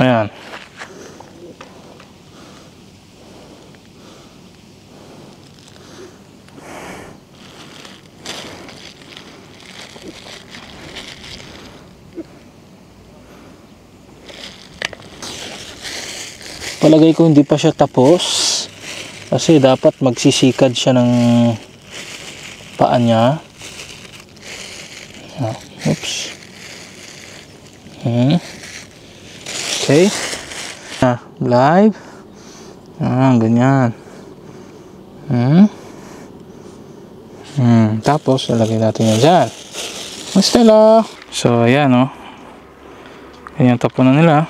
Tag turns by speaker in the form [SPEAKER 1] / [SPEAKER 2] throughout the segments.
[SPEAKER 1] Ayan. Palagay ko hindi pa siya tapos kasi dapat magsisikad siya ng paa niya. Oops. Okay. Live. Ganyan. Tapos lalagay natin yan dyan. Stella. So ayan o. Ganyan tapunan nila.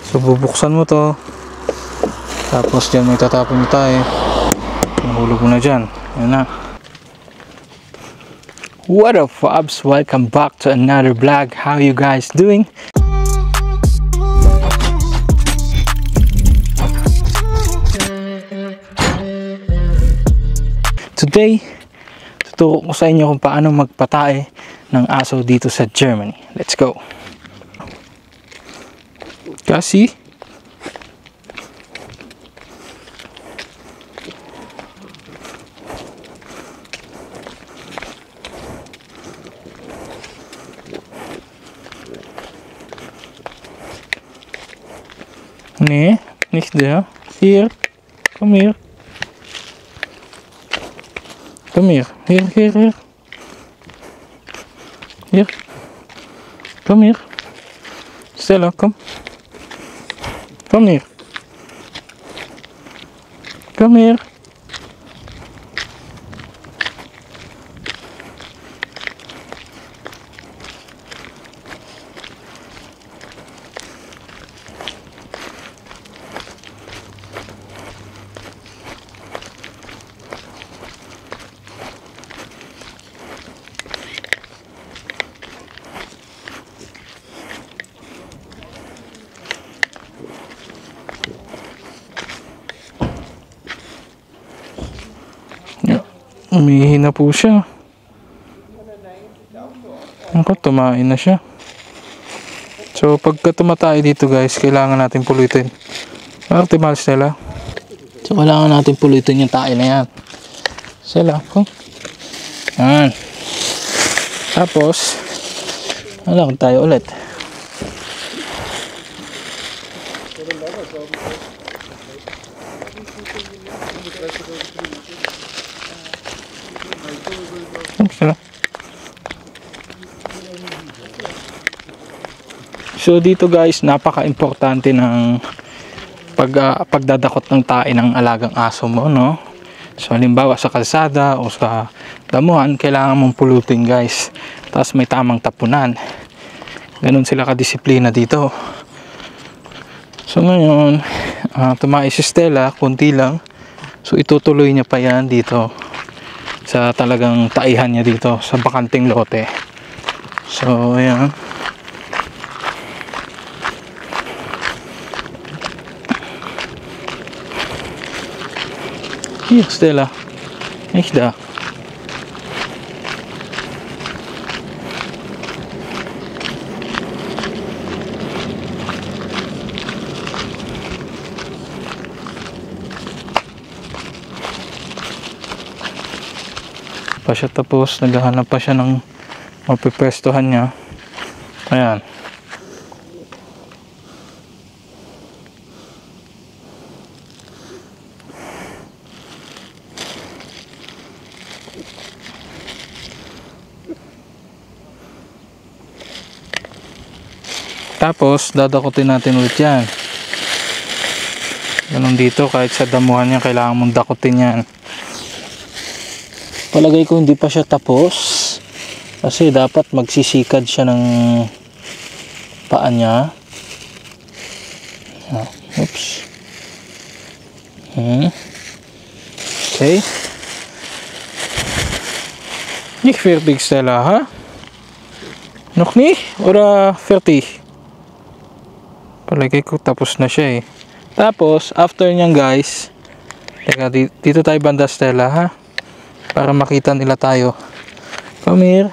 [SPEAKER 1] So bubuksan mo to. Tapos dyan may tatapon yung tayo. Nahulog mo na dyan. Ayan na. What up Fabs? Welcome back to another vlog. How you guys doing? Today, tuturo ko sa inyo kung paano magpatae ng aso dito sa Germany. Let's go! Kasi nee, nicht der. Hier, komm hier. Komm hier, hier. Hier. Komm hier. Stella, komm. Komm hier. Komm hier. Umihina po siya. Ako, tumain na siya. So, pagka tumatay dito guys, kailangan natin pulutin. Optimal Stella. So, kailangan natin pulutin yung tae na yan. Stella, kung. Yan. Tapos, alakad tayo ulit. So dito guys, napaka-importante ng pagdadakot ng tae ng alagang aso mo, no? So halimbawa sa kalsada o sa damuhan, kailangan mong pulutin guys. Tapos may tamang tapunan. Ganun sila kadisiplina dito. So ngayon, tumai si Stella, kunti lang. So itutuloy niya pa yan dito sa talagang taihan niya dito sa bakanting lote. So ayan. Hier Stella, nicht da. Pa siya tapos, naghahanap pa siya ng mapipwestuhan niya. Ayan. Tapos dadakutin natin ulit yan. Ganun dito, kahit sa damuhan niya kailangan mong dakutin yan. Palagay ko hindi pa siya tapos kasi dapat magsisikad siya ng paa niya. Oops. Okay. Nicht fertig Stella, ha? Noch nicht? Oder fertig? Palagay ko tapos na siya eh. Tapos, after nyan guys, teka, dito tayo banda Stella ha, para makita nila tayo. Come here.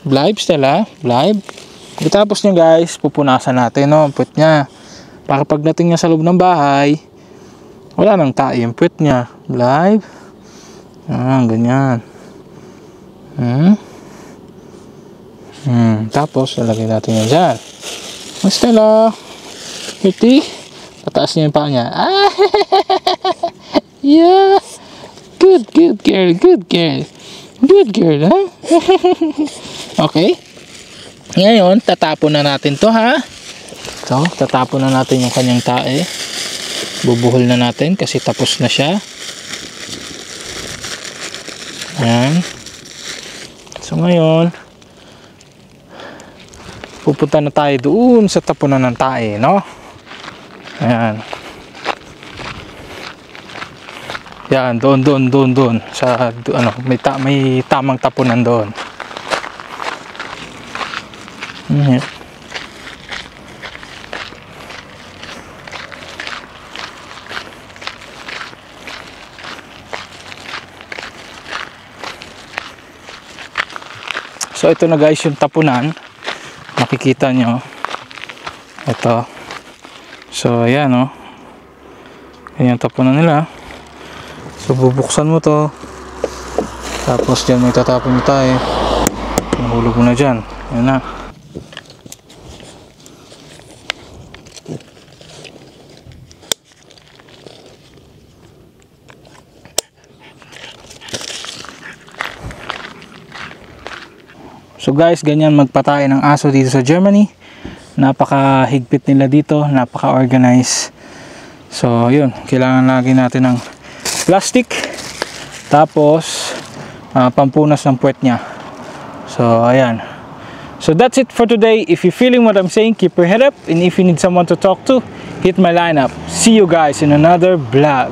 [SPEAKER 1] Blibe Stella, blibe. Tapos nyan guys, pupunasan natin no, ang puwet niya. Para pagdating niya sa loob ng bahay, wala nang tae yung puwet niya. Blibe. Ganyan. Tapos, lalagay natin yan dyan. Stella, pretty. Pataas niya yung paa niya. Yeah. Good girl, good girl. Good girl, ha? Okay. Ngayon, tatapon na natin to, ha? So, tatapon na natin yung kanyang tae. Bubuhol na natin kasi tapos na siya. Ayan. So, ngayon, pupunta na tayo doon sa tapunan ng tae, no? Ayan. Yan, doon sa ano, may tamang tapunan doon. So ito na guys yung tapunan. Makikita nyo. Ito. So ayan o. Ayan yung tapunan nila. So bubuksan mo to. Tapos dyan may tatapon mo tayo. Nahulog mo na dyan. Ayan na. So guys, ganyan magpatay ng aso dito sa Germany. Napaka-higpit nila dito, napaka-organized. So yun, kailangan lagi natin ng plastic. Tapos pampunas ng puwet niya. So ayan. So that's it for today. If you're feeling what I'm saying, keep your head up. And if you need someone to talk to, hit my lineup. See you guys in another vlog.